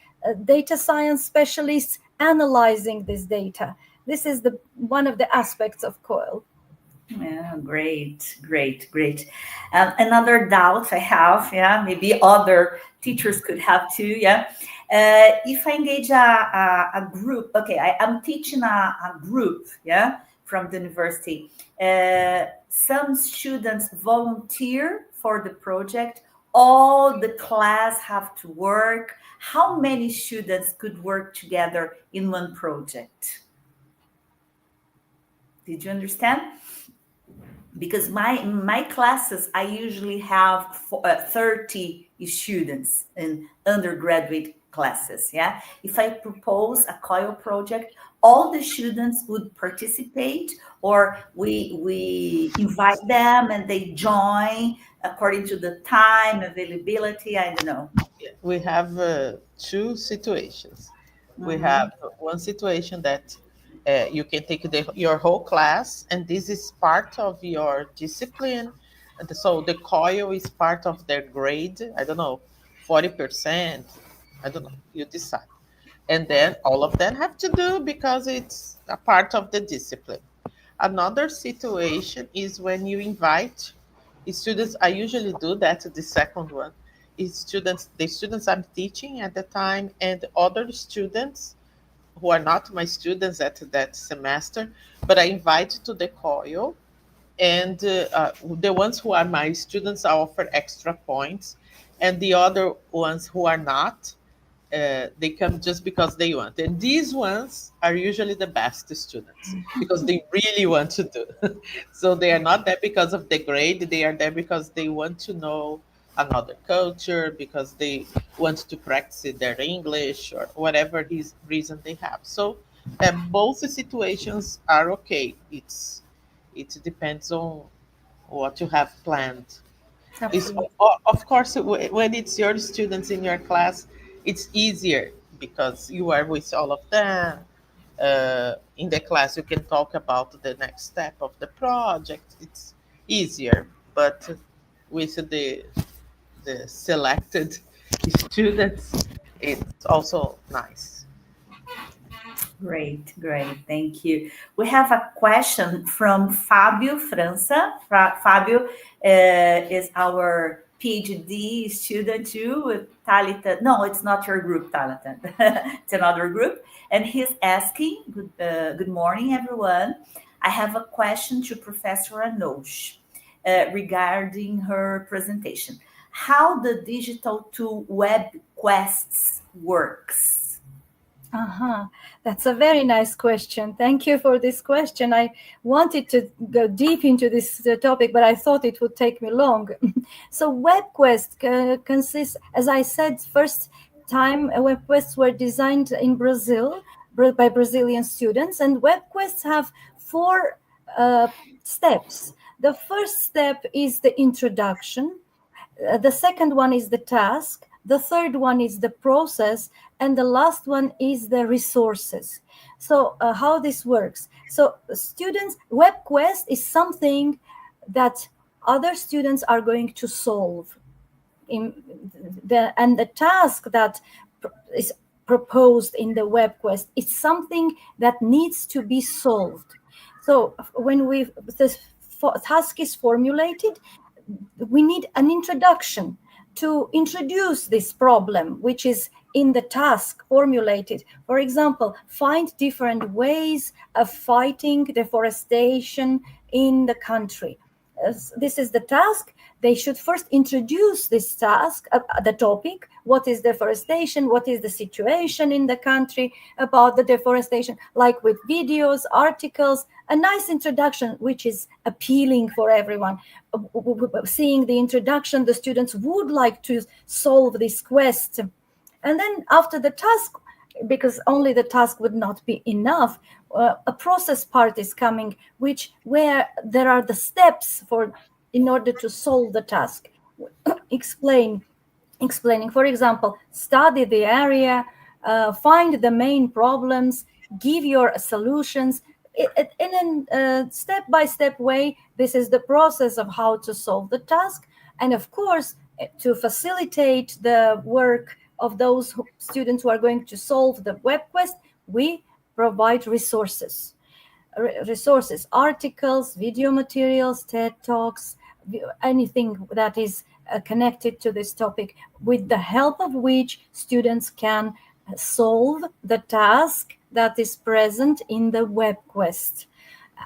data science specialists analyzing this data. This is one of the aspects of Coil. Yeah, great. Another doubt I have, yeah, maybe other teachers could have too, yeah. If I engage a group, okay, I'm teaching a group, yeah, from the university. Some students volunteer for the project. All the class have to work. How many students could work together in one project? Did you understand? Because my classes, I usually have 30 students in undergraduate classes. Yeah, if I propose a Coil project, all the students would participate, or we invite them and they join according to the time availability. I don't know. We have two situations. We have one situation that you can take your whole class, and this is part of your discipline. And so the Coil is part of their grade. I don't know, 40%. I don't know. You decide. And then all of them have to do because it's a part of the discipline. Another situation is when you invite students. I usually do that. The second one is the students I'm teaching at the time, and other students who are not my students at that semester, but I invite to the Coil. And the ones who are my students, I offer extra points, and the other ones who are not, they come just because they want. And these ones are usually the best students because they really want to do. So they are not there because of the grade, they are there because they want to know another culture, because they want to practice their English or whatever reason they have. So both situations are okay. It depends on what you have planned. Of course, when it's your students in your class, it's easier because you are with all of them. In the class, you can talk about the next step of the project. It's easier, but with the selected students, it's also nice. Great, great. Thank you. We have a question from Fábio França. Fábio is our PhD student too with Thalita. No, it's not your group, Thalita. It's another group. And he's asking, good morning, everyone. I have a question to Professor Anosh regarding her presentation. How the digital tool WebQuests works? That's a very nice question. Thank you for this question. I wanted to go deep into this topic, but I thought it would take me long. So WebQuest consists, as I said, first time WebQuests were designed in Brazil by Brazilian students, and WebQuests have 4 steps. The first step is the introduction. The second one is the task. The third one is the process, and the last one is the resources. So how this works. So students, WebQuest is something that other students are going to solve. And the task that is proposed in the WebQuest is something that needs to be solved. So when the task is formulated, we need an introduction to introduce this problem, which is in the task formulated. For example, find different ways of fighting deforestation in the country. This is the task. They should first introduce this task, the topic, what is deforestation, what is the situation in the country about the deforestation, like with videos, articles, a nice introduction, which is appealing for everyone. Seeing the introduction, the students would like to solve this quest. And then after the task, because only the task would not be enough, a process part is coming, where there are the steps in order to solve the task. Explaining, for example, study the area, find the main problems, give your solutions. In a step-by-step way, this is the process of how to solve the task. And of course, to facilitate the work of those students who are going to solve the WebQuest, we provide resources, articles, video materials, TED Talks, anything that is connected to this topic, with the help of which students can solve the task that is present in the WebQuest.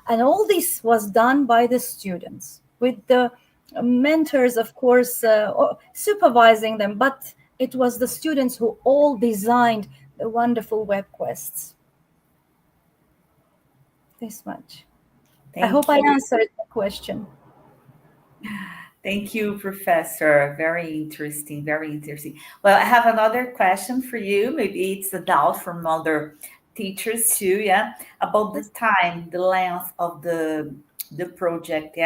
And all this was done by the students, with the mentors, of course, supervising them, but it was the students who all designed the wonderful WebQuests. This much. I hope I answered the question. Thank you, Professor. Very interesting, very interesting. Well, I have another question for you. Maybe it's a doubt from other teachers too, about the time, the length of the project,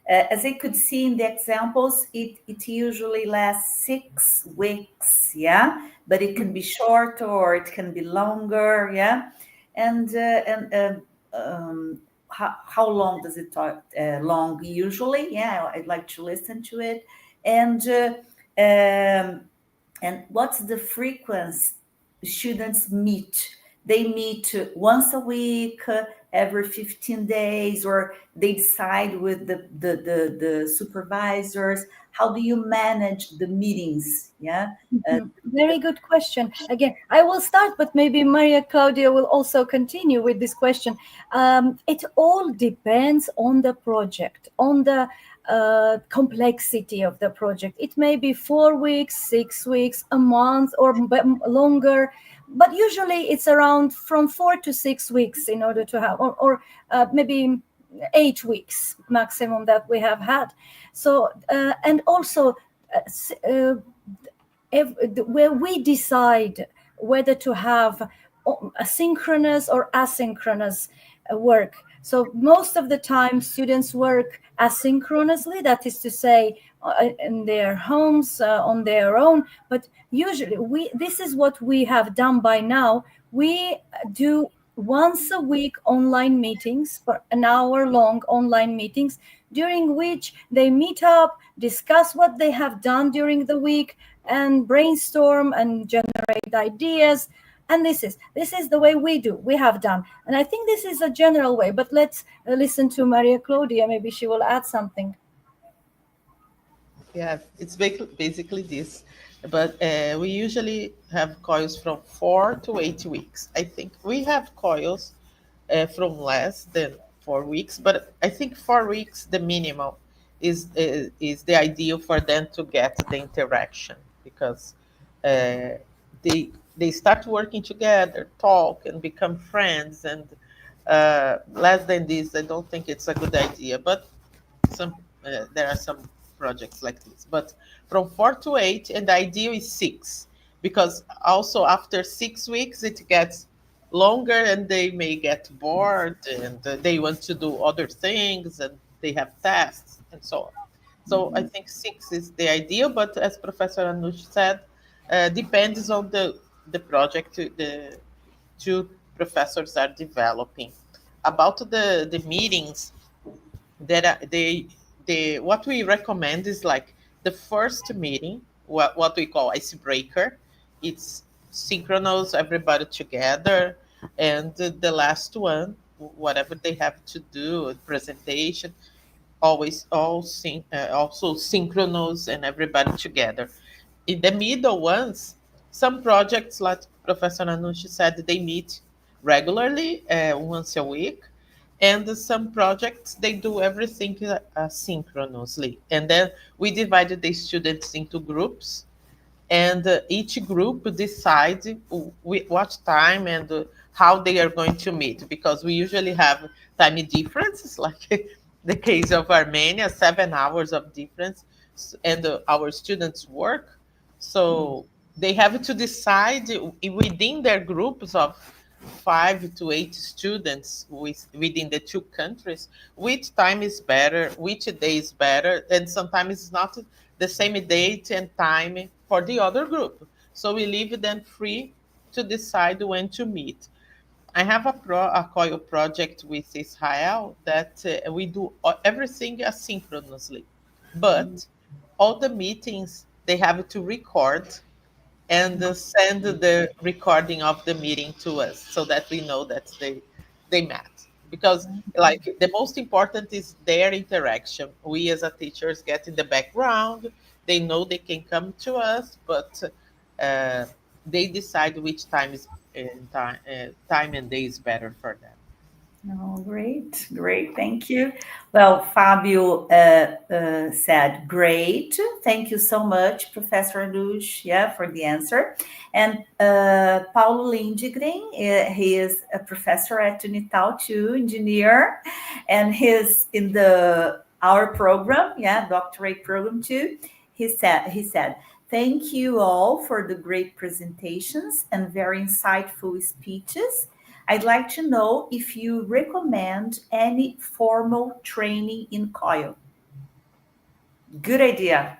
as I could see in the examples, it usually lasts 6 weeks, but it can be shorter or it can be longer, and how long does it talk? Long usually, I'd like to listen to it, and what's the frequency students meet? They meet once a week, every 15 days, or they decide with the supervisors. How do you manage the meetings? Very good question. Again, I will start, but maybe Maria Claudia will also continue with this question. It all depends on the project, on the complexity of the project. It may be 4 weeks, 6 weeks, a month, or longer. But usually it's around from 4 to 6 weeks in order to have, or maybe 8 weeks maximum that we have had. So, and also where we decide whether to have asynchronous or asynchronous work. So most of the time students work asynchronously, that is to say, in their homes, on their own. But usually this is what we have done by now. We do once a week online meetings, for an hour long online meetings, during which they meet up, discuss what they have done during the week, and brainstorm and generate ideas. And this is the way we have done. And I think this is a general way, but let's listen to Maria Claudia. Maybe she will add something. Yeah, it's basically this. But we usually have coils from 4 to 8 weeks. I think we have coils from less than 4 weeks, but I think 4 weeks, the minimum, is the ideal for them to get the interaction, because uh, they start working together, talk, and become friends. And less than this, I don't think it's a good idea. But some there are some projects like this, but from 4 to 8, and the ideal is 6, because also after 6 weeks it gets longer and they may get bored, and they want to do other things, and they have tests and so on. So I think 6 is the ideal, but as Professor Anush said, depends on the project the two professors are developing. About the meetings, that they what we recommend is like the first meeting, what we call icebreaker. It's synchronous, everybody together, and the last one, whatever they have to do, presentation, always also synchronous and everybody together. In the middle ones, some projects, like Professor Anushi said, they meet regularly, once a week, and some projects they do everything synchronously. And then we divided the students into groups, and each group decides what time and how they are going to meet, because we usually have time differences, like the case of Armenia, 7 hours of difference, and our students work. So they have to decide within their groups of 5 to 8 students within the two countries, which time is better, which day is better, and sometimes it's not the same date and time for the other group. So we leave them free to decide when to meet. I have a COIL project with Israel that we do everything asynchronously, but all the meetings they have to record and send the recording of the meeting to us, so that we know that they met. Because like the most important is their interaction. We as a teachers get in the background. They know they can come to us, but uh, they decide which time and day is better for them. Oh, great, great. Thank you. Well, Fabio said, great. Thank you so much, Professor Luz, for the answer. And Paulo Lindgren, he is a professor at Unital too, engineer, and he's in our program, doctorate program too. He said, thank you all for the great presentations and very insightful speeches. I'd like to know if you recommend any formal training in Coil. Good idea.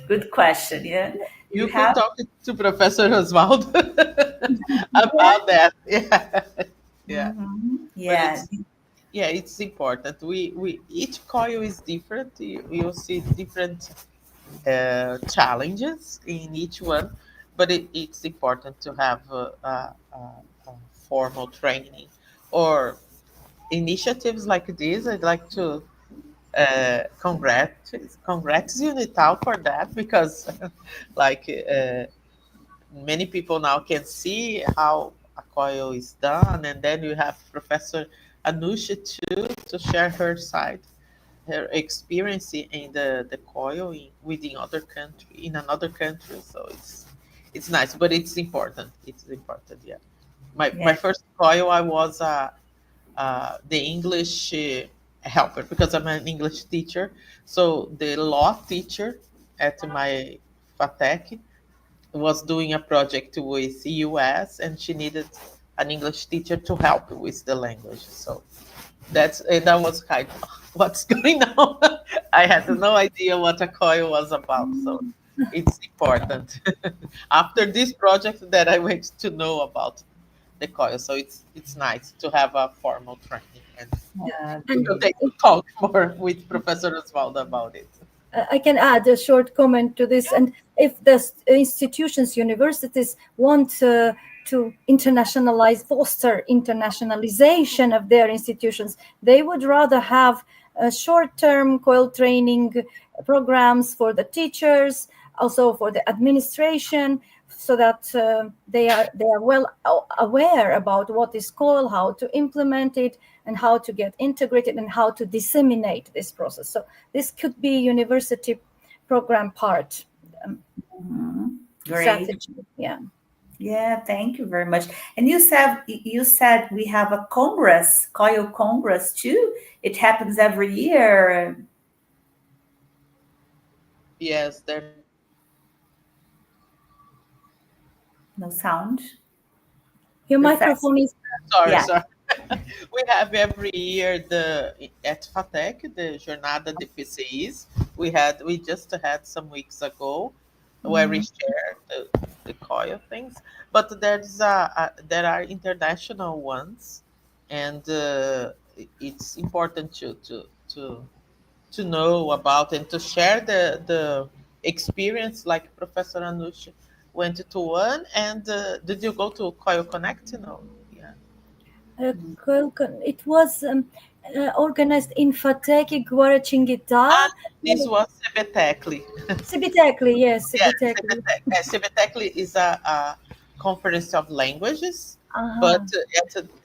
good question. Yeah. You can talk to Professor Oswaldo about that. Yeah. Yeah. Mm-hmm. Yeah. It's important. We each coil is different. You'll see different challenges in each one, but it's important to have a formal training or initiatives like this. I'd like to congrats Unital for that, because like many people now can see how a coil is done, and then you have Professor Anusha too to share her side, her experience in the coil within another country. So it's nice, but it's important. It's important, yeah. My first coil, I was the English helper, because I'm an English teacher. So the law teacher at my FATEC was doing a project with the US, and she needed an English teacher to help with the language. So that was kind of what's going on. I had no idea what a coil was about. So it's important. After this project that I went to know about the coil. So it's nice to have a formal training, and Yeah. to talk more with Professor Oswaldo about it. I can add a short comment to this. And if the institutions, universities want to internationalize, foster internationalization of their institutions, they would rather have short-term COIL training programs for the teachers, also for the administration, so that they are well aware about what is COIL, how to implement it, and how to get integrated, and how to disseminate this process. So this could be university program part. Great. Strategy. Yeah. Yeah, thank you very much. And you said we have a Congress, COIL Congress too. It happens every year. Yes, there. No sound. Your microphone is. Sorry, Yeah. sorry. We have every year at FATEC, the Jornada de PCIs. We just had some weeks ago where we share the COIL things, but there are international ones, and it's important to know about and to share the experience. Like Professor Anush went to one, and did you go to COIL Connect? No. Yeah. It was organized in FATEC, Guaratinguetá. This was Cibetecli. Cibetecli, yes. Yeah, Cibetecli. Cibetecli is a conference of languages, but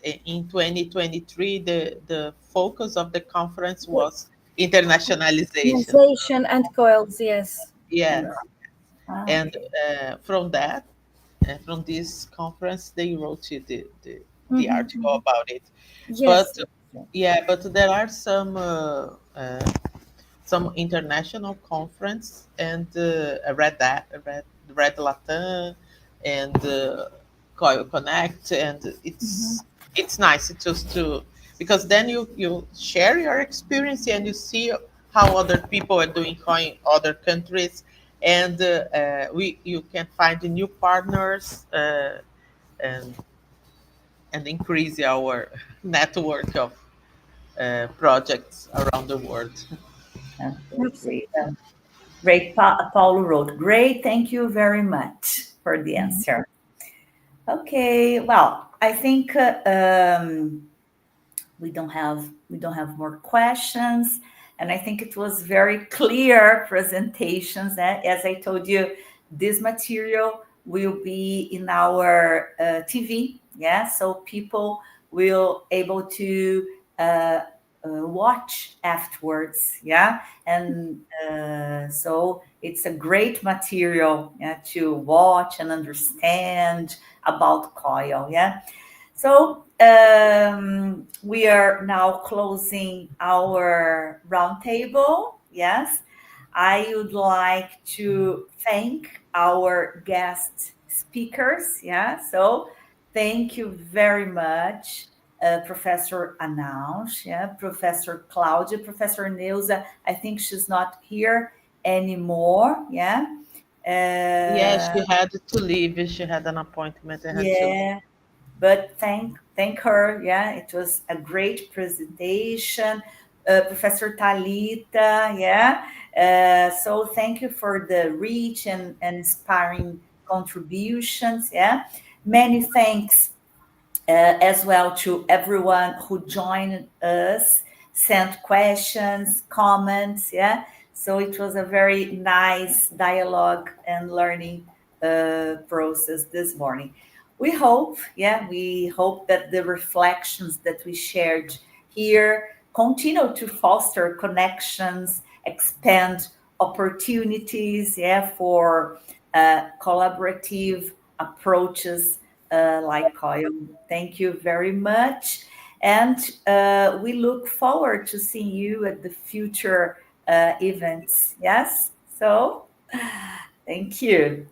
in 2023, the focus of the conference was internationalization. Organization and COILs, yes. Yes, Ah, and okay. from that, from this conference, they wrote the article about it. Yes. But there are some international conference, and Red Latam and Coil Connect, and it's nice just to, because then you share your experience and you see how other people are doing in other countries, and you can find new partners and increase our network of projects around the world. Great. Great. Paulo wrote, great. Thank you very much for the answer. Okay. Well, I think we don't have more questions, and I think it was very clear presentations. As I told you, this material will be in our TV. Yeah, so people will able to watch afterwards. Yeah, and so it's a great material, yeah, to watch and understand about COIL. Yeah, so we are now closing our roundtable. Yes, I would like to thank our guest speakers. Yeah, so thank you very much, Professor Anaush, yeah, Professor Claudia, Professor Neuza. I think she's not here anymore. Yeah. Yes, she had to leave. She had an appointment. Yeah, but thank her. Yeah, it was a great presentation, Professor Talita. Yeah, so thank you for the rich and inspiring contributions. Yeah, many thanks as well to everyone who joined us, sent questions, comments. Yeah, so it was a very nice dialogue and learning process this morning. We hope that the reflections that we shared here continue to foster connections, expand opportunities, yeah, for collaborative approaches like COIL. Thank you very much. And we look forward to seeing you at the future events. Yes? So, thank you.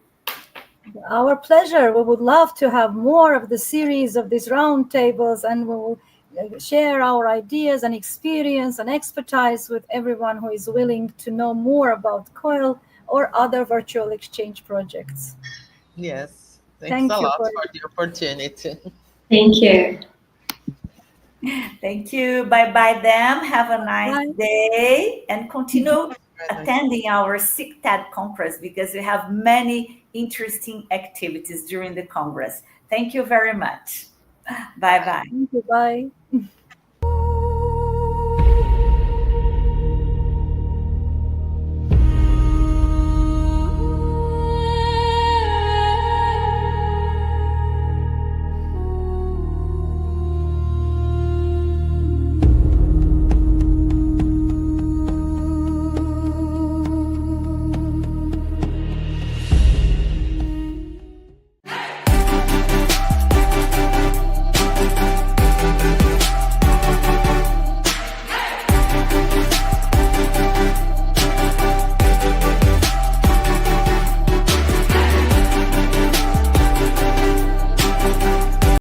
Our pleasure. We would love to have more of the series of these roundtables, and we will share our ideas and experience and expertise with everyone who is willing to know more about COIL or other virtual exchange projects. Yes, thanks a lot for the opportunity. Thank you. Thank you. Bye-bye, them. Have a nice day, and continue attending our CICTED Congress, because we have many interesting activities during the Congress. Thank you very much. Bye-bye. Thank you. Bye.